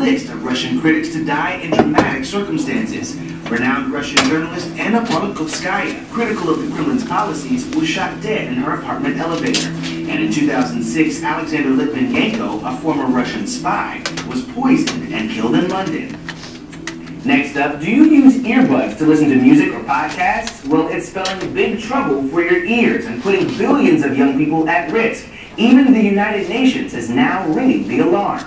list of Russian critics to die in dramatic circumstances. Renowned Russian journalist Anna Politkovskaya, critical of the Kremlin's policies, was shot dead in her apartment elevator. And in 2006, Alexander Litvinenko, a former Russian spy, was poisoned and killed in London. Next up, do you use earbuds to listen to music or podcasts? Well, it's spelling big trouble for your ears and putting billions of young people at risk. Even the United Nations is now ringing the alarm.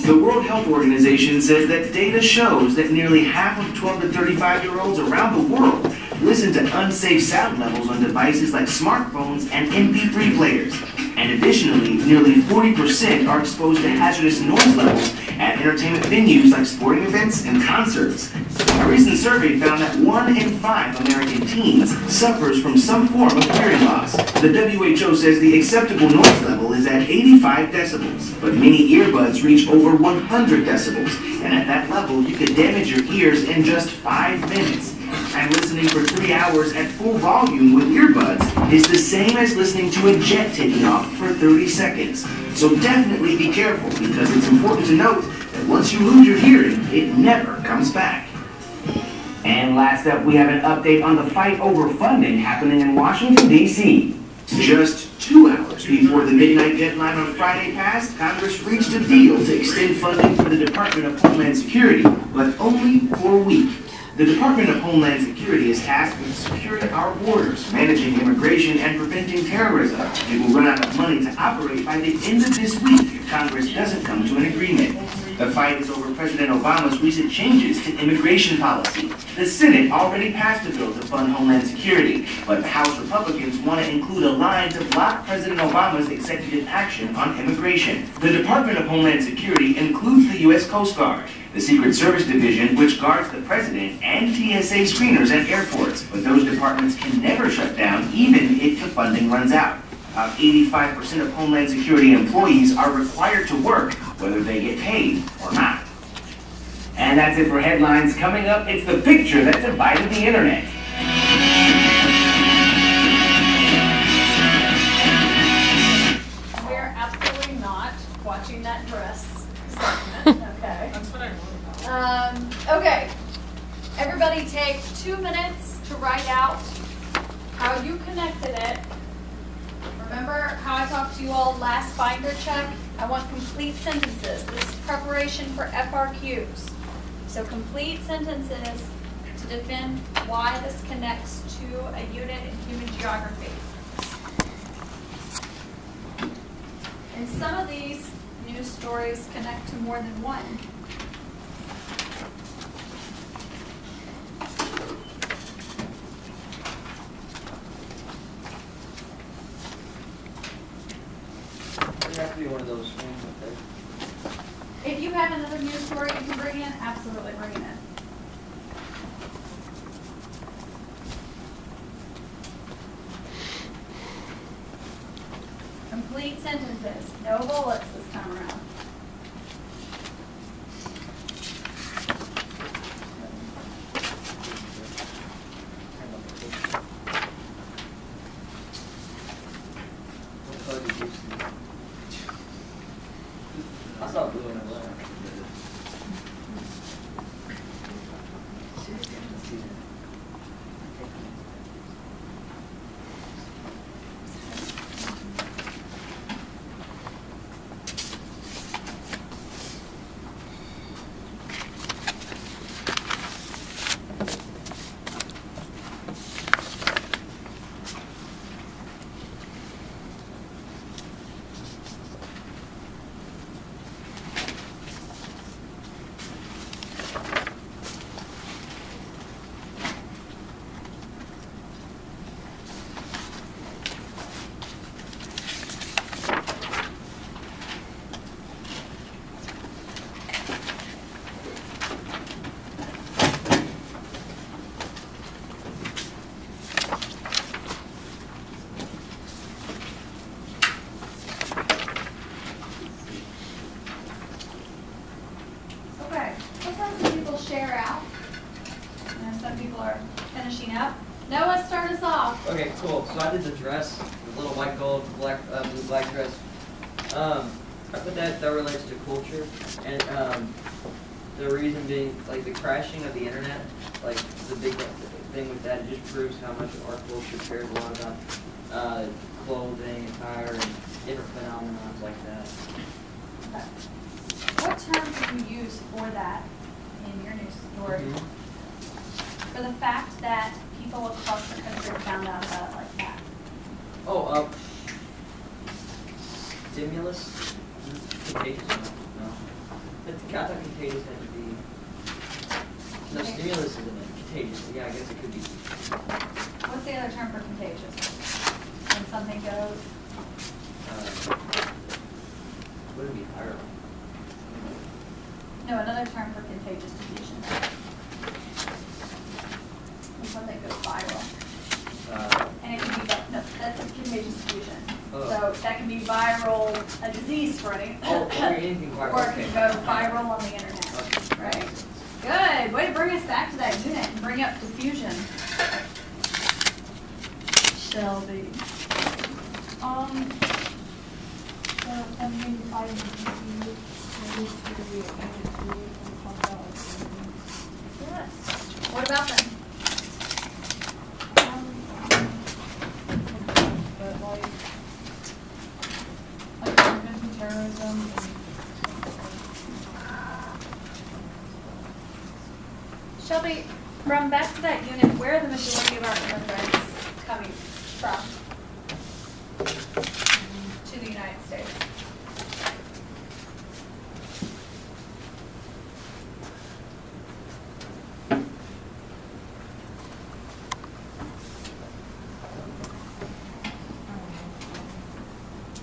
The World Health Organization says that data shows that nearly half of 12 to 35-year-olds around the world listen to unsafe sound levels on devices like smartphones and MP3 players. And additionally, nearly 40% are exposed to hazardous noise levels at entertainment venues like sporting events and concerts. A recent survey found that 1 in 5 American teens suffers from some form of hearing loss. The WHO says the acceptable noise level is at 85 decibels, but many earbuds reach over 100 decibels, and at that level you could damage your ears in just 5 minutes. And listening for 3 hours at full volume with earbuds is the same as listening to a jet taking off for 30 seconds. So definitely be careful, because it's important to note that once you lose your hearing, it never comes back. And last up, we have an update on the fight over funding happening in Washington, D.C. Just 2 hours before the midnight deadline on Friday passed, Congress reached a deal to extend funding for the Department of Homeland Security, but only for a week. The Department of Homeland Security is tasked with securing our borders, managing immigration, and preventing terrorism. It will run out of money to operate by the end of this week if Congress doesn't come to an agreement. The fight is over President Obama's recent changes to immigration policy. The Senate already passed a bill to fund Homeland Security, but House Republicans want to include a line to block President Obama's executive action on immigration. The Department of Homeland Security includes the U.S. Coast Guard, the Secret Service Division, which guards the president, and TSA screeners at airports. But those departments can never shut down, even if the funding runs out. About 85% of Homeland Security employees are required to work, whether they get paid or not. And that's it for headlines. Coming up, it's the picture that divided the internet. We're absolutely not watching that dress segment. Okay. That's what I wrote about. Okay. Everybody take 2 minutes to write out how you connected it. Remember how I talked to you all last binder check? I want complete sentences. This is preparation for FRQs. So complete sentences to defend why this connects to a unit in human geography. And some of these news stories connect to more than one. It has to be one of those things up there. If you have another news story you can bring in, absolutely bring it in. Complete sentences, no bullets this time around. I saw blue and black. Share out. Some people are finishing up. Noah, start us off. Okay, cool. So I did the dress, the little white gold, black, blue black dress. But that relates to culture, and the reason being, like, the crashing of the internet, like, the big thing with that, it just proves how much our culture cares a lot about clothing, attire, and different phenomena like that. Okay. What term did you use for that in your news story? For the fact that people across the country found out about it like that? Oh, stimulus? Contagious? No. But I thought contagious had to be. No, stimulus isn't it? Contagious. Yeah, I guess it could be. What's the other term for contagious? When something goes. Would it be viral? No, another term for contagious diffusion. When something goes viral. And it can be, no, that's a contagious diffusion. So that can be viral, a disease spreading. Oh, anything viral. Or it can go viral on the internet, right? Good, way to bring us back to that unit and bring up diffusion. Shelby. So something like Yes. What about them? but like preventing terrorism and Shelby, from back to that unit, where are the majority of our immigrants coming from to the United States?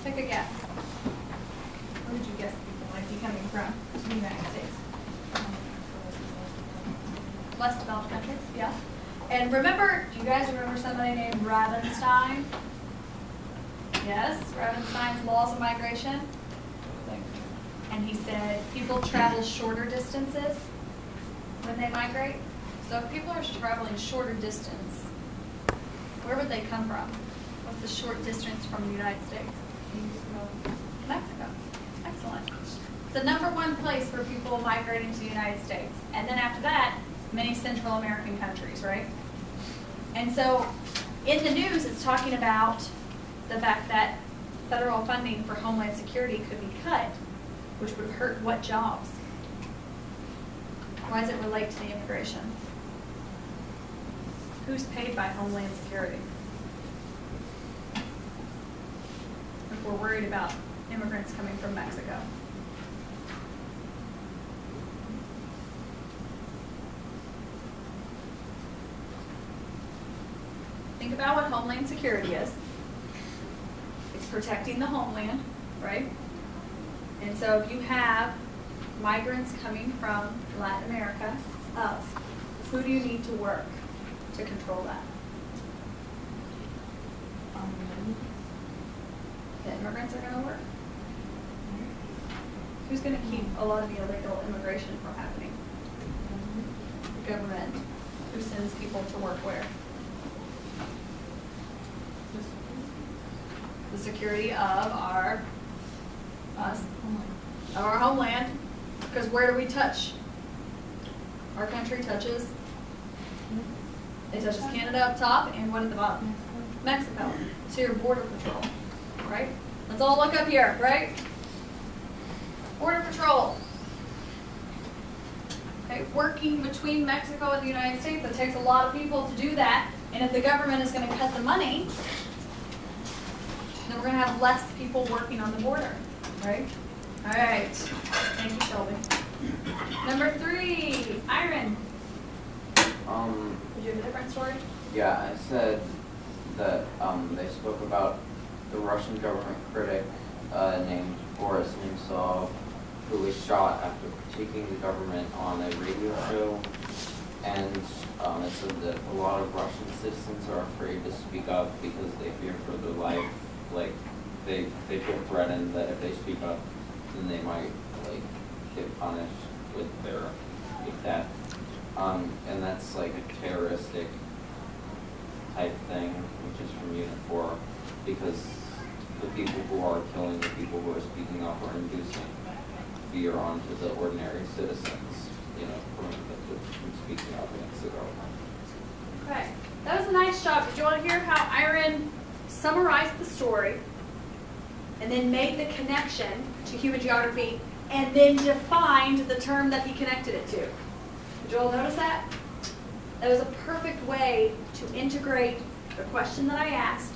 Take a guess. Where would you guess people might be coming from to the United States? Less developed countries, yeah. And remember, do you guys remember somebody named Ravenstein? Yes, Ravenstein's Laws of Migration. And he said people travel shorter distances when they migrate. So if people are traveling shorter distance, where would they come from? What's the short distance from the United States? Mexico. Excellent. The #1 place for people migrating to the United States. And then after that, many Central American countries, right? And so in the news, it's talking about the fact that federal funding for Homeland Security could be cut, which would hurt what jobs? Why does it relate to the immigration? Who's paid by Homeland Security? If we're worried about immigrants coming from Mexico. Think about what Homeland Security is. It's protecting the homeland, right? And so if you have migrants coming from Latin America up, who do you need to work to control that? The immigrants are going to work. Who's going to keep a lot of the illegal immigration from happening? The government. Who sends people to work where? The security of our homeland. Because where do we touch? Our country touches. It touches Canada up top and what at the bottom? Mexico. So your border patrol, right? Let's all look up here, right? Border patrol. Okay, working between Mexico and the United States. It takes a lot of people to do that. And if the government is going to cut the money, then we're going to have less people working on the border, right? All right. Thank you, Shelby. #3, Iron. Did you have a different story? Yeah, I said that they spoke about the Russian government critic named Boris Nemtsov, who was shot after critiquing the government on a radio show. And it said that a lot of Russian citizens are afraid to speak up because they fear for their life. Like, they feel threatened that if they speak up, then they might, like, get punished with death. And that's like a terroristic type thing, which is from Unit 4, because the people who are killing the people who are speaking up or inducing fear onto the ordinary citizens, you know, from speaking up against the government. Okay, that was a nice job. Did you want to hear how Iron summarized the story and then made the connection to human geography and then defined the term that he connected it to? Did you all notice that? That was a perfect way to integrate the question that I asked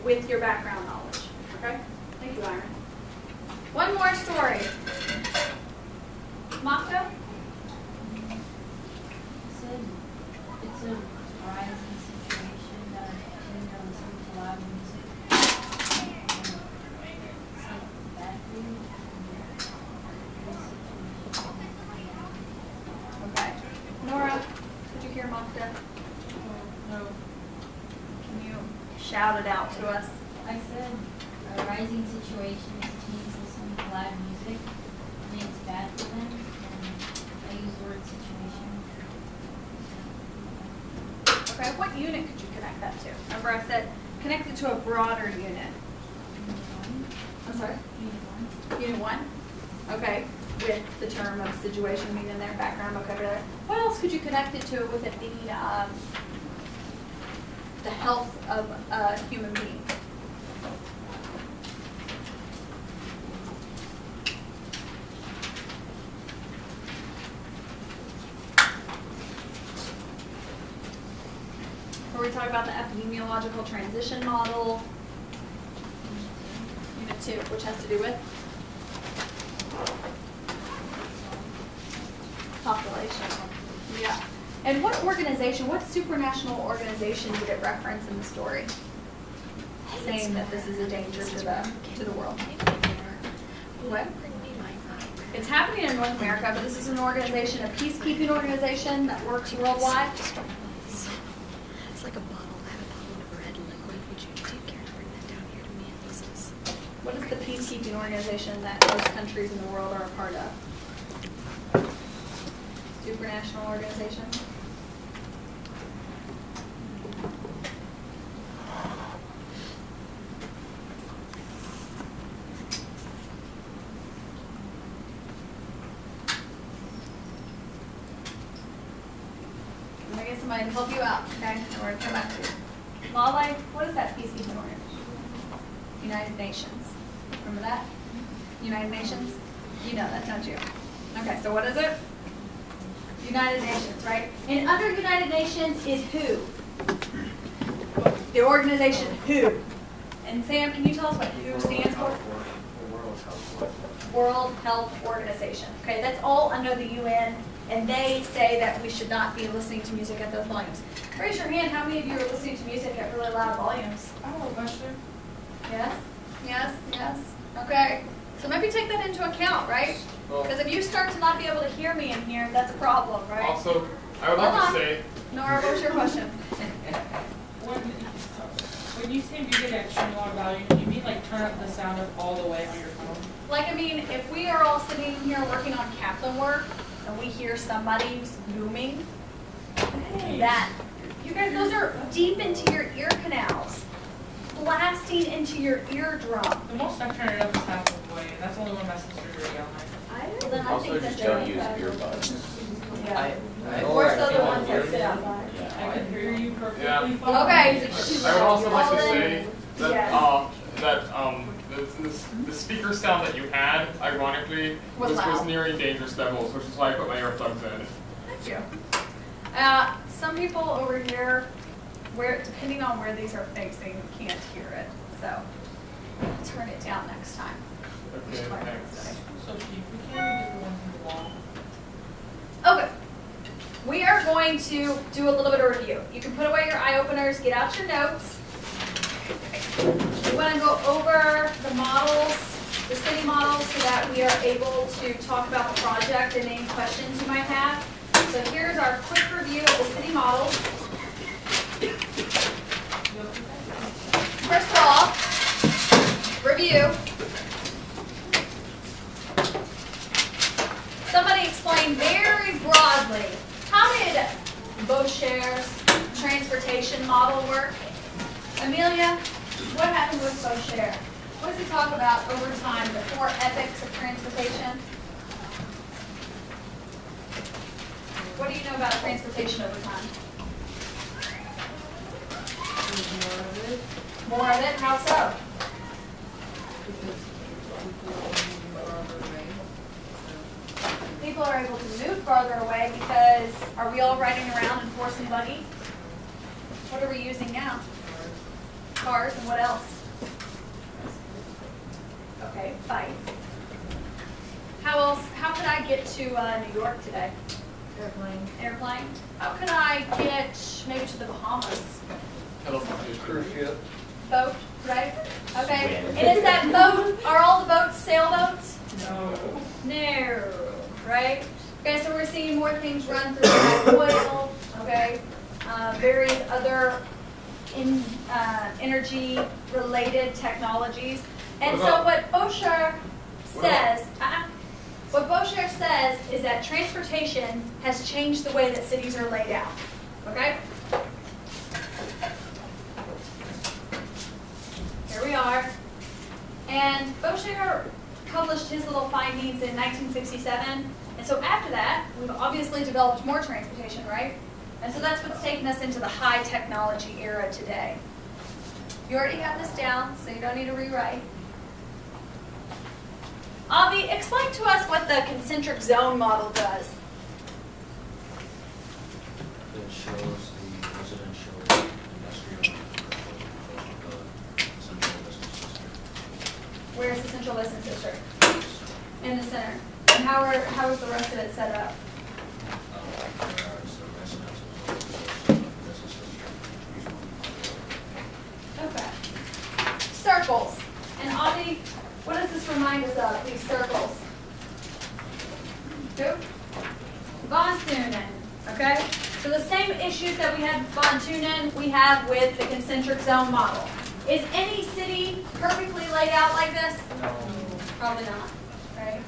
with your background knowledge. Okay? Thank you, Iron. One more story. Mako? It's a rising situation that turned on some loud music. It's like bad food. Okay. Nora, did you hear Mako? No. Can you shout it out to us? I said a rising situation is teens listening to loud music and it's bad for them. And I use the word situation. Okay, what unit could you connect that to? Remember I said connect it to a broader unit. I'm sorry? Unit 1? Okay, with the term of situation being in there, background vocabulary. What else could you connect it to with it being the health of a human being? Where we talk about the epidemiological transition model. Unit 2, which has to do with population. Yeah. And what organization, what supranational organization did it reference in the story? Saying that this is a danger to the world. What? It's happening in North America, but this is an organization, a peacekeeping organization that works worldwide. It's like a bottle. I have a bottle of red liquid. Would you take care to bring that down here to me and Lisa's? What is the peacekeeping organization that most countries in the world are a part of? Supranational organization? I'm gonna get somebody to help you out, okay? And we're gonna come back to you. Lale, what is that peacekeeping organization? United Nations. Remember that? United Nations? You know that, don't you? Okay, so what is it? United Nations, right? And under United Nations is who? The organization who? And Sam, can you tell us what who stands for? World Health Organization. Okay, that's all under the UN, and they say that we should not be listening to music at those volumes. Raise your hand, how many of you are listening to music at really loud volumes? I have a question. Yes, yes, yes. Okay, so maybe take that into account, right? Because if you start to not be able to hear me in here, that's a problem, right? Also, I would Hold like on. to say, Nora, what was your question? When you say music at extremely loud volume, do you mean like turn up the sound up all the way on your phone? Like, I mean, if we are all sitting here working on Kaplan work, and we hear somebody's booming, that, you guys, those are deep into your ear canals, blasting into your eardrum. The most I turn it up is half of the way, and that's only when my sister hears it all night. Well, then I Also, think that just they're don't like use that. earbuds. Yeah. Or so the ones that sit outside. I can hear you perfectly Yeah. fine. Okay. I would also like to All in. say that Yes. the speaker sound that you had, ironically, Was was loud. nearing dangerous levels, which is why I put my earplugs in. Thank you. Some people over here, depending on where these are facing, can't hear it. So turn it down next time. Okay, thanks. So cheap. We can't even get the ones in the wall. Okay. We are going to do a little bit of review. You can put away your eye openers, get out your notes. We want to go over the models, the city models, so that we are able to talk about the project and any questions you might have. So here's our quick review of the city models. First of all, review. Somebody explain very broadly, how did Beauchere's transportation model work? Amelia, what happened with Beauchere? What does he talk about over time, the 4 epochs of transportation? What do you know about transportation over time? More of it? How so? People are able to move farther away because, are we all riding around in horse and buggy? What are we using now? Cars, and what else? Okay, bike. How else, how could I get to New York today? Airplane. Airplane? How could I get maybe to the Bahamas? Cruise ship. Boat, right? Okay, and is that boat, are all the boats sailboats? No, right? Okay, so we're seeing more things run through like oil, okay? Various other energy-related technologies. And so what Bosher says, is that transportation has changed the way that cities are laid out, okay? Here we are. And Bosher published his little findings in 1967. And so after that, we've obviously developed more transportation, right? And so that's what's taken us into the high technology era today. You already have this down, so you don't need to rewrite. Avi, explain to us what the concentric zone model does. It shows the residential, industrial, and commercial central business district. Where's the central business district? In the center. And how is the rest of it set up? Whereas the residential business district. Okay. Circles. And Avi, what does this remind us of, these circles? Who? Von Thunen, okay? So the same issues that we had with Von Thunen, we have with the concentric zone model. Is any city perfectly laid out like this? No. Probably not, right?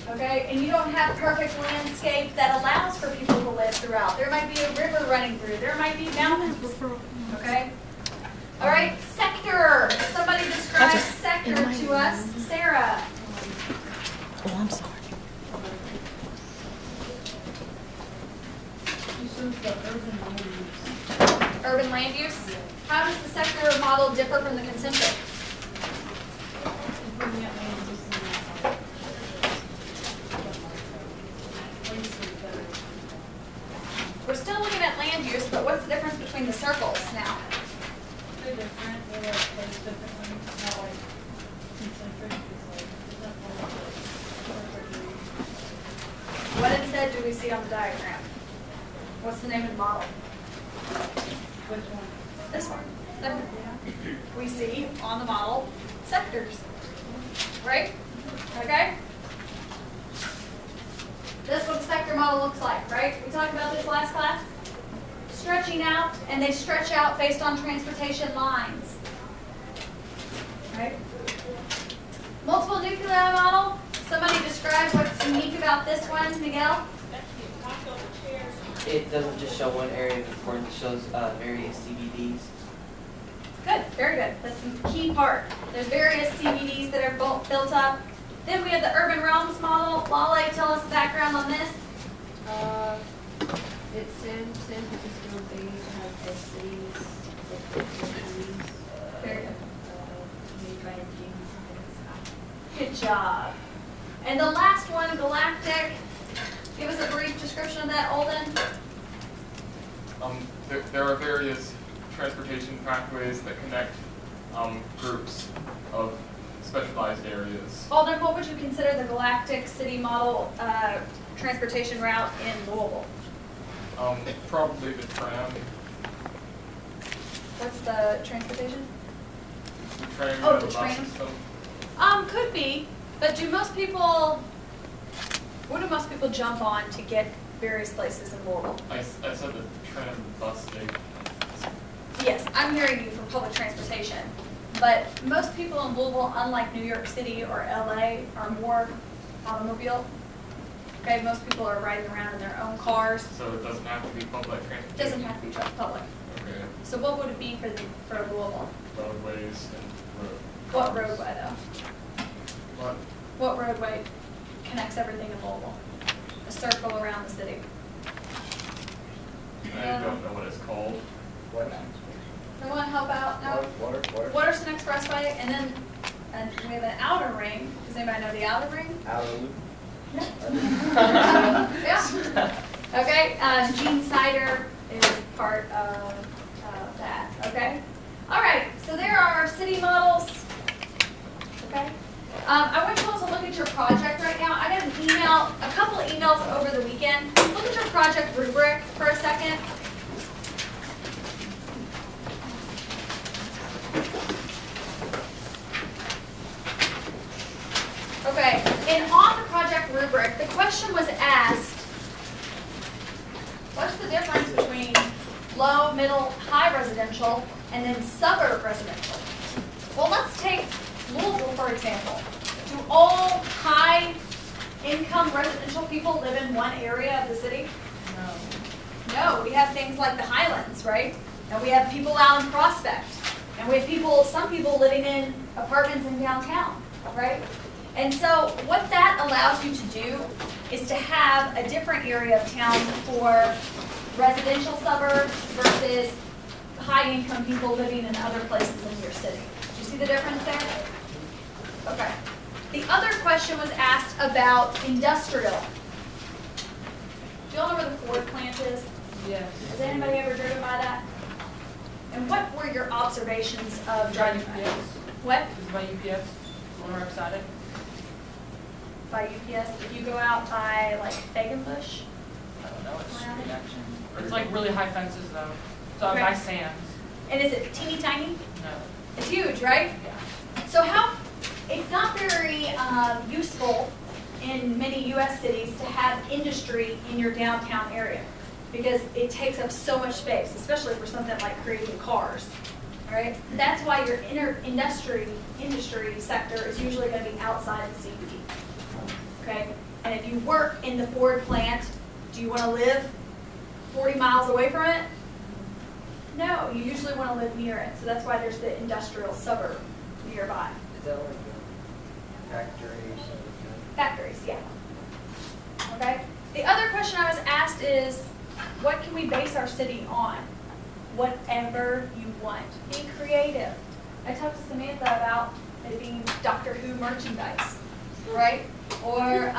Okay, and you don't have perfect landscape that allows for people to live throughout. There might be a river running through, there might be mountains, okay? All right, sector. Somebody describe sector to us. Sarah. Oh, I'm sorry. Urban land use. How does the sector model differ from the concentric? We're still looking at land use, but what's the difference between the circles now? They're different, they're placed differently, not like concentric, it's like, it's not like What instead do we see on the diagram? What's the name of the model? which one? This one. Sector. We see on the model sectors. Right? Okay? That's what the sector model looks like, right? We talked about this last class. Stretching out, and they stretch out based on transportation lines. Right? Multiple nuclei model. Somebody describe what's unique about this one, Miguel. It doesn't just show one area of importance, it shows various CBDs. Good, very good. That's the key part. There's various CBDs that are built up. Then we have the urban realms model. Lale, tell us the background on this. It's San Francisco, they used to have big cities, Very good. made by engineers and Good job. And the last one, galactic. Give us a brief description of that, Olden. There are various transportation pathways that connect groups of specialized areas. Olden, what would you consider the galactic city model transportation route in Louisville? Probably the tram. What's the transportation? The tram Oh, and the bus tram. system. Could be, but do most people, what do most people jump on to get various places in Louisville? I said the tram and bus station. Yes, I'm hearing you from public transportation, but most people in Louisville, unlike New York City or LA, are more automobile. Okay, most people are riding around in their own cars. So it doesn't have to be public transportation. It doesn't have to be public. Okay. So what would it be for Louisville? Roadways and road. What roadway though? What? What roadway connects everything in Louisville? A circle around the city. I don't know what it's called. Someone help out? No? Waterston Expressway, and then we have an outer ring. Does anybody know the outer ring? Outer loop. Yeah. Okay, Gene Snyder is part of that, okay? All right, so there are city models, okay? I want you all to look at your project right now. I got an email, a couple of emails over the weekend. Look at your project rubric for a second. Okay, and on the project rubric, the question was asked, what's the difference between low, middle, high residential and then suburb residential? Well, let's take Louisville, for example. Do all high-income residential people live in one area of the city? No. No, we have things like the Highlands, right? And we have people out in Prospect. And we have some people living in apartments in downtown, right? And so what that allows you to do is to have a different area of town for residential suburbs versus high-income people living in other places in your city. Do you see the difference there? Okay. The other question was asked about industrial. Do you all know where the Ford plant is? Yes. Has anybody ever driven by that? And what were your observations of driving by? UPS. What? Is it by UPS? On the right side it? By UPS? If you go out by like Fagenbush? I don't know. It's Around it? reaction. It's like really high fences though. So Okay. by Sam's. And is it teeny tiny? No. It's huge, right? Yeah. So it's not very useful in many U.S. cities to have industry in your downtown area because it takes up so much space, especially for something like creating cars, right? That's why your industry sector is usually going to be outside the CBD, okay? And if you work in the Ford plant, do you want to live 40 miles away from it? No, you usually want to live near it. So that's why there's the industrial suburb nearby. Is that like a factory or something? Factories, yeah. Okay? The other question I was asked is, what can we base our city on? Whatever you want. Be creative. I talked to Samantha about it being Doctor Who merchandise, right? Or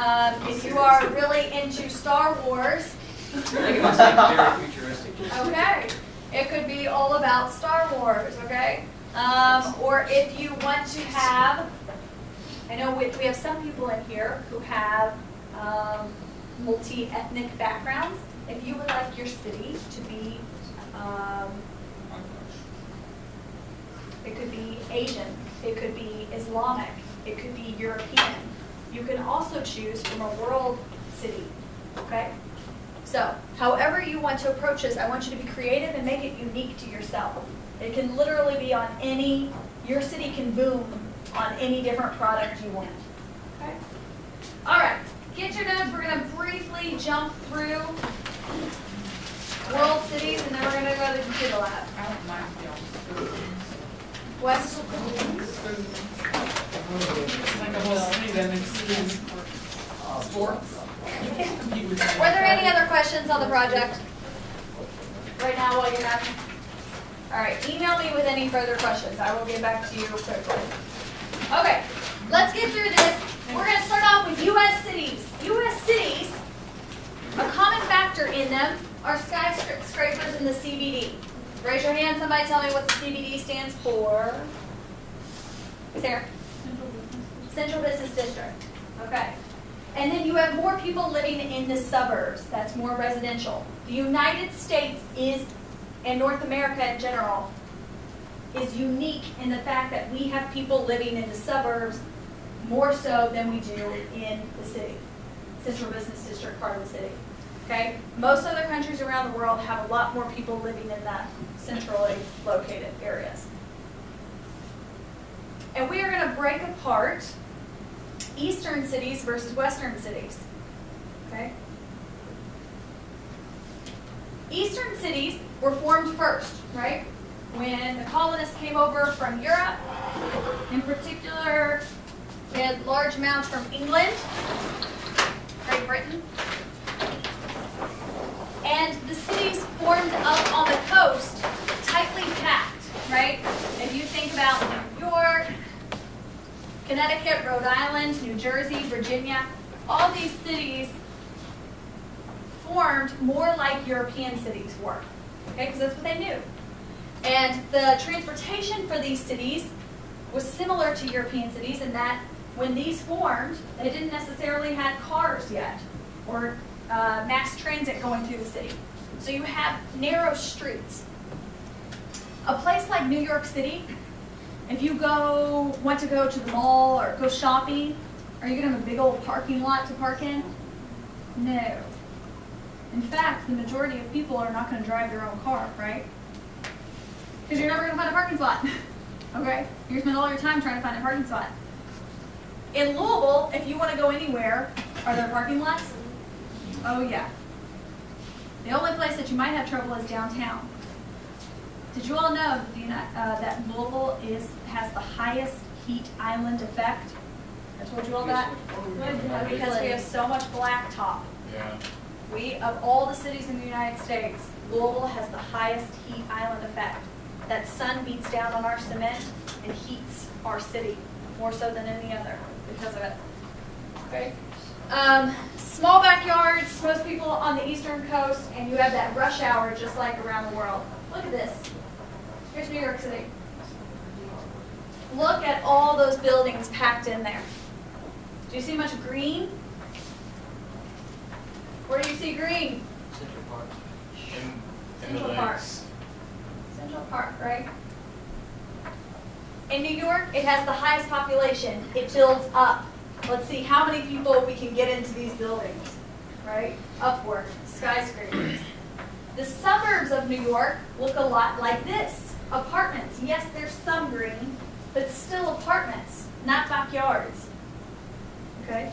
if you are really into Star Wars, I think it was like very futuristic. okay. It could be all about Star Wars, okay? Or if you want to have, I know we have some people in here who have multi-ethnic backgrounds. If you would like your city to be, it could be Asian, it could be Islamic, it could be European. You can also choose from a world city, okay? So, however you want to approach this, I want you to be creative and make it unique to yourself. It can literally be on your city can boom on any different product you want. Okay? All right, get your notes. We're going to briefly jump through world cities, and then we're going to go to the computer lab. I don't mind the spoons. What? Spoons. It's like a whole city that makes spoons for sports. You can't compete with that. Were there any other questions on the project right now while you're having? All right, email me with any further questions. I will get back to you quickly. Okay, let's get through this. We're going to start off with U.S. cities. U.S. cities, a common factor in them are skyscrapers in the CBD. Raise your hand. Somebody tell me what the CBD stands for. Sarah? Central Business District. Okay. And then you have more people living in the suburbs. That's more residential. The United States and North America in general, is unique in the fact that we have people living in the suburbs more so than we do in the city, Central Business District part of the city. Okay? Most other countries around the world have a lot more people living in that centrally located areas. And we are going to break apart eastern cities versus western cities. Okay? Eastern cities were formed first, right? when the colonists came over from Europe. In particular, we had large amounts from England, Great Britain. And the cities formed up on the coast, tightly packed, right? If you think about New York, Connecticut, Rhode Island, New Jersey, Virginia, all these cities formed more like European cities were, okay, because that's what they knew. And the transportation for these cities was similar to European cities in that when these formed, they didn't necessarily have cars yet or mass transit going through the city. So you have narrow streets. A place like New York City, if you want to go to the mall or go shopping, are you going to have a big old parking lot to park in? No. In fact, the majority of people are not going to drive their own car, right? Because you're never going to find a parking spot. Okay? You're going to spend all your time trying to find a parking spot. In Louisville, if you want to go anywhere, are there parking lots? Oh yeah. The only place that you might have trouble is downtown. Did you all know that Louisville has the highest heat island effect? I told you all that? Because we have so much blacktop. Yeah. Of all the cities in the United States, Louisville has the highest heat island effect. That sun beats down on our cement and heats our city more so than any other because of it. Okay. Small backyards, most people on the eastern coast, and you have that rush hour just like around the world. Look at this. Here's New York City. Look at all those buildings packed in there. Do you see much green? Where do you see green? Central Park. In the Central Park. lakes. Central Park, right? In New York, it has the highest population. It builds up. Let's see how many people we can get into these buildings, right? Upward, skyscrapers. The suburbs of New York look a lot like this. Apartments. Yes, there's some green, but still apartments, not backyards. Okay?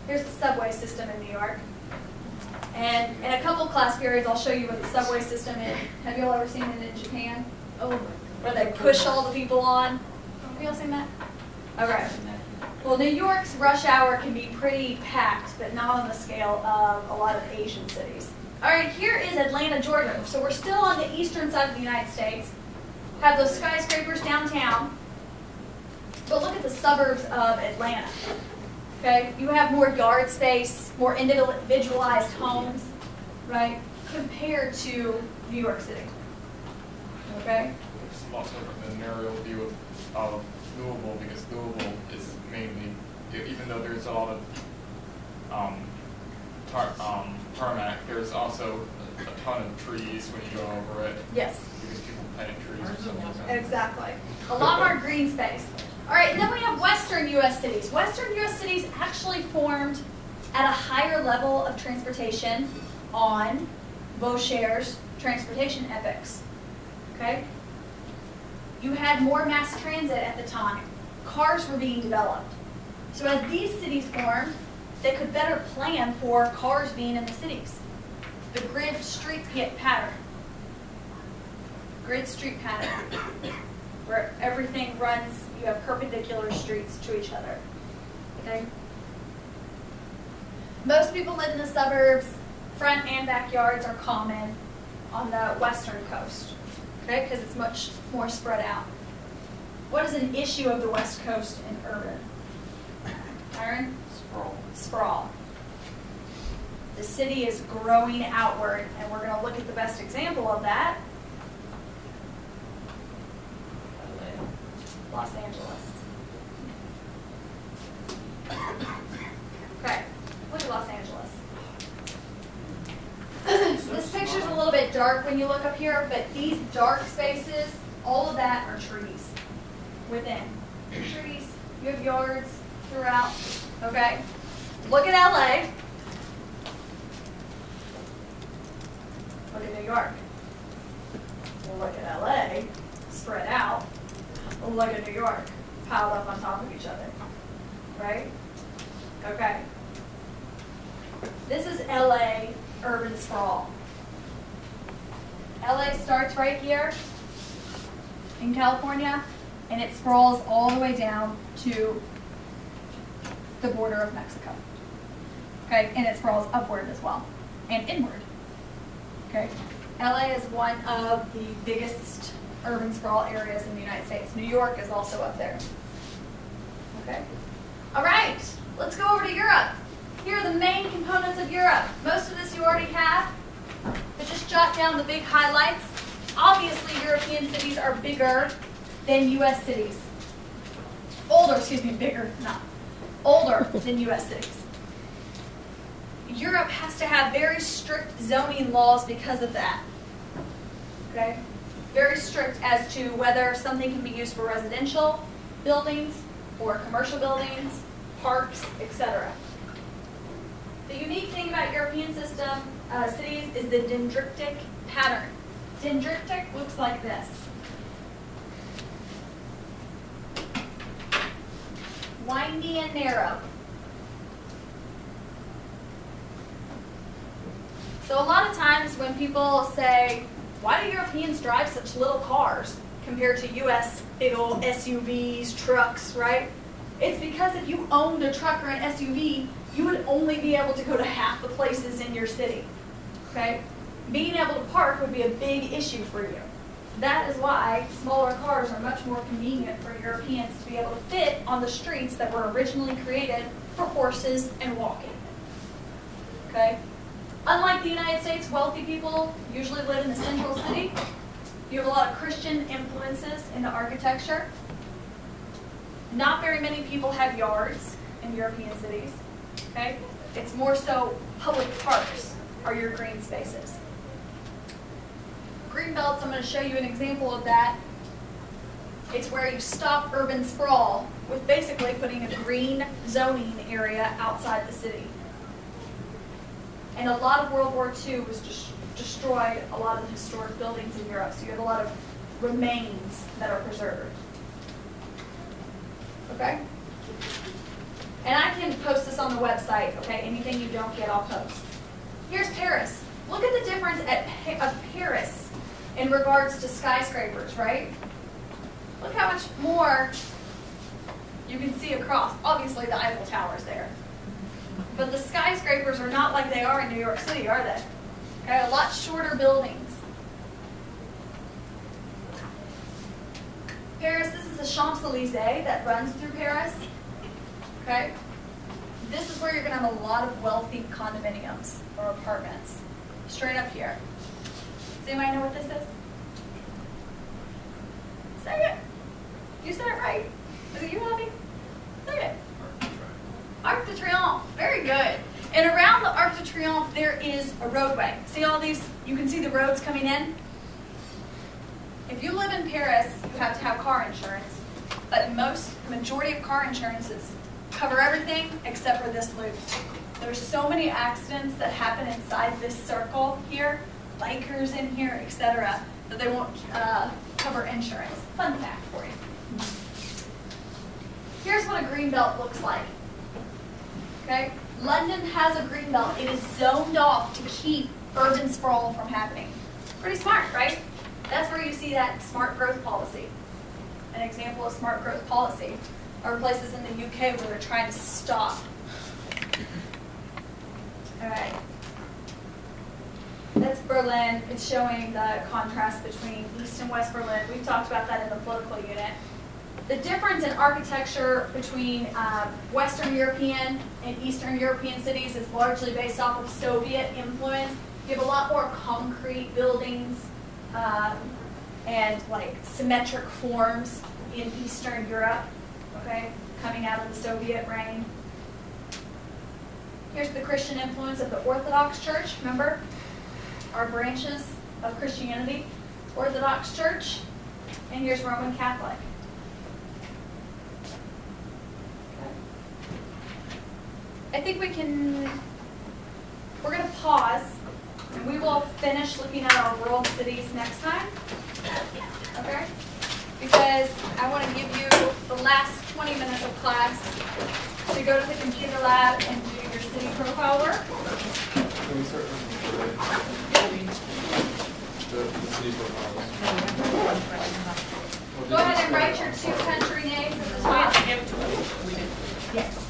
Here's the subway system in New York. And in a couple class periods, I'll show you what the subway system is. Have you all ever seen it in Japan? Oh, Where they push all the people on? Have you all seen that? All right. Well, New York's rush hour can be pretty packed, but not on the scale of a lot of Asian cities. All right, here is Atlanta, Georgia. So we're still on the eastern side of the United States. Have those skyscrapers downtown. But look at the suburbs of Atlanta. Okay, you have more yard space, more individualized homes, right, compared to New York City. Okay? It's also an aerial view of Louisville, because Louisville is mainly, even though there's a lot of tarmac, there's also a ton of trees when you go over it. Yes. Because people plant trees or something. Exactly. A lot more green space. All right, and then we have western U.S. cities. Western U.S. cities actually formed at a higher level of transportation on Vaugier's transportation epics. Okay? You had more mass transit at the time. Cars were being developed. So as these cities formed, they could better plan for cars being in the cities. The grid street pattern. Grid street pattern. Where everything runs, you have perpendicular streets to each other. Okay? Most people live in the suburbs. Front and backyards are common on the western coast. Okay? Because it's much more spread out. What is an issue of the West Coast and urban? Aaron? Sprawl. Sprawl. The city is growing outward, and we're going to look at the best example of that. Los Angeles. Okay, look at Los Angeles. This picture's a little bit dark when you look up here, but these dark spaces, all of that are trees within. Trees, you have yards throughout, okay? Look at LA. Look at New York. We'll look at LA, spread out. Look at New York, piled up on top of each other, right? Okay. This is LA urban sprawl. LA starts right here, in California, and it sprawls all the way down to the border of Mexico. Okay, and it sprawls upward as well, and inward. Okay, LA is one of the biggest urban sprawl areas in the United States. New York is also up there. Okay, all right, let's go over to Europe. Here are the main components of Europe. Most of this you already have, but just jot down the big highlights. Obviously, European cities are bigger than U.S. cities. Older than U.S. cities. Europe has to have very strict zoning laws because of that. Okay? Very strict as to whether something can be used for residential buildings or commercial buildings, parks, etc. The unique thing about European cities is the dendritic pattern. Dendritic looks like this. Windy and narrow. So a lot of times when people say, why do Europeans drive such little cars compared to US big old SUVs, trucks, right? It's because if you owned a truck or an SUV, you would only be able to go to half the places in your city, okay? Being able to park would be a big issue for you. That is why smaller cars are much more convenient for Europeans to be able to fit on the streets that were originally created for horses and walking, okay? Unlike the United States, wealthy people usually live in the central city. You have a lot of Christian influences in the architecture. Not very many people have yards in European cities. Okay? It's more so public parks are your green spaces. Green belts, I'm going to show you an example of that. It's where you stop urban sprawl with basically putting a green zoning area outside the city. And a lot of World War II was destroyed a lot of the historic buildings in Europe, so you have a lot of remains that are preserved. Okay? And I can post this on the website, okay? Anything you don't get, I'll post. Here's Paris. Look at the difference of Paris in regards to skyscrapers, right? Look how much more you can see across. Obviously, the Eiffel Tower's there. But the skyscrapers are not like they are in New York City, are they? Okay, a lot shorter buildings. Paris, this is the Champs-Élysées that runs through Paris. Okay? This is where you're going to have a lot of wealthy condominiums or apartments. Straight up here. Does anybody know what this is? Say it. You said it right. Was it you, Abby? Say it. Arc de Triomphe. Very good. And around the Arc de Triomphe, there is a roadway. See all these? You can see the roads coming in. If you live in Paris, you have to have car insurance. But the majority of car insurances cover everything except for this loop. There's so many accidents that happen inside this circle here, bikers in here, etc., that they won't cover insurance. Fun fact for you. Here's what a green belt looks like. Okay? London has a green belt. It is zoned off to keep urban sprawl from happening. Pretty smart, right? That's where you see that smart growth policy. An example of smart growth policy are places in the UK where they're trying to stop. All right. That's Berlin. It's showing the contrast between East and West Berlin. We've talked about that in the political unit. The difference in architecture between Western European and Eastern European cities is largely based off of Soviet influence. You have a lot more concrete buildings and like symmetric forms in Eastern Europe, okay, coming out of the Soviet reign. Here's the Christian influence of the Orthodox Church. Remember, our branches of Christianity, Orthodox Church, and here's Roman Catholic. I think we're going to pause, and we will finish looking at our world cities next time, okay? Because I want to give you the last 20 minutes of class to go to the computer lab and do your city profile work. Can we start with the city profiles? Go ahead and write your two country names at the top. Give it to us. We did. Yes.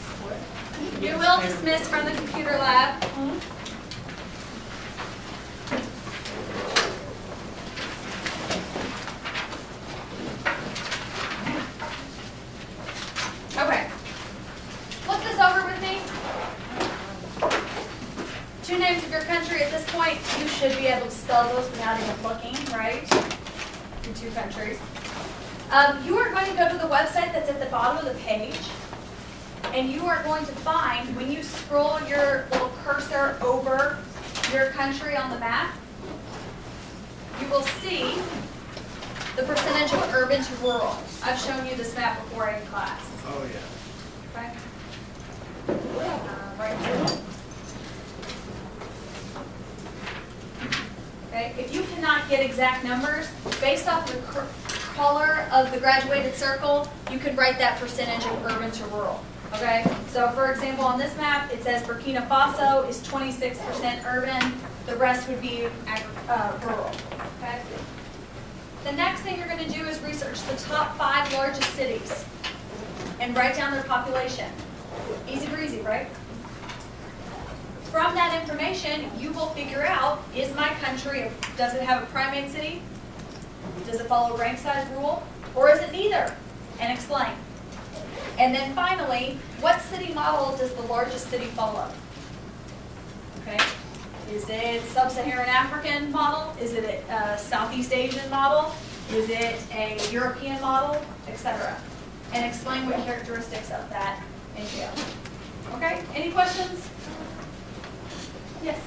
You will dismiss from the computer lab. Okay. Look this over with me. Two names of your country at this point, you should be able to spell those without even looking, right? Your two countries. You are going to go to the website that's at the bottom of the page, and you are going to find, when you scroll your little cursor over your country on the map, you will see the percentage of urban to rural. I've shown you this map before in class. Oh, yeah. Okay? Right here. Okay, if you cannot get exact numbers, based off the color of the graduated circle, you can write that percentage of urban to rural. Okay, so for example, on this map, it says Burkina Faso is 26% urban, the rest would be rural. Okay. The next thing you're going to do is research the top 5 largest cities and write down their population. Easy breezy, right? From that information, you will figure out, is my country, does it have a primate city? Does it follow rank size rule? Or is it neither? And explain. And then finally, what city model does the largest city follow? Okay. Is it sub-Saharan African model? Is it a Southeast Asian model? Is it a European model? Etc. And explain what characteristics of that entail. Okay, any questions? Yes?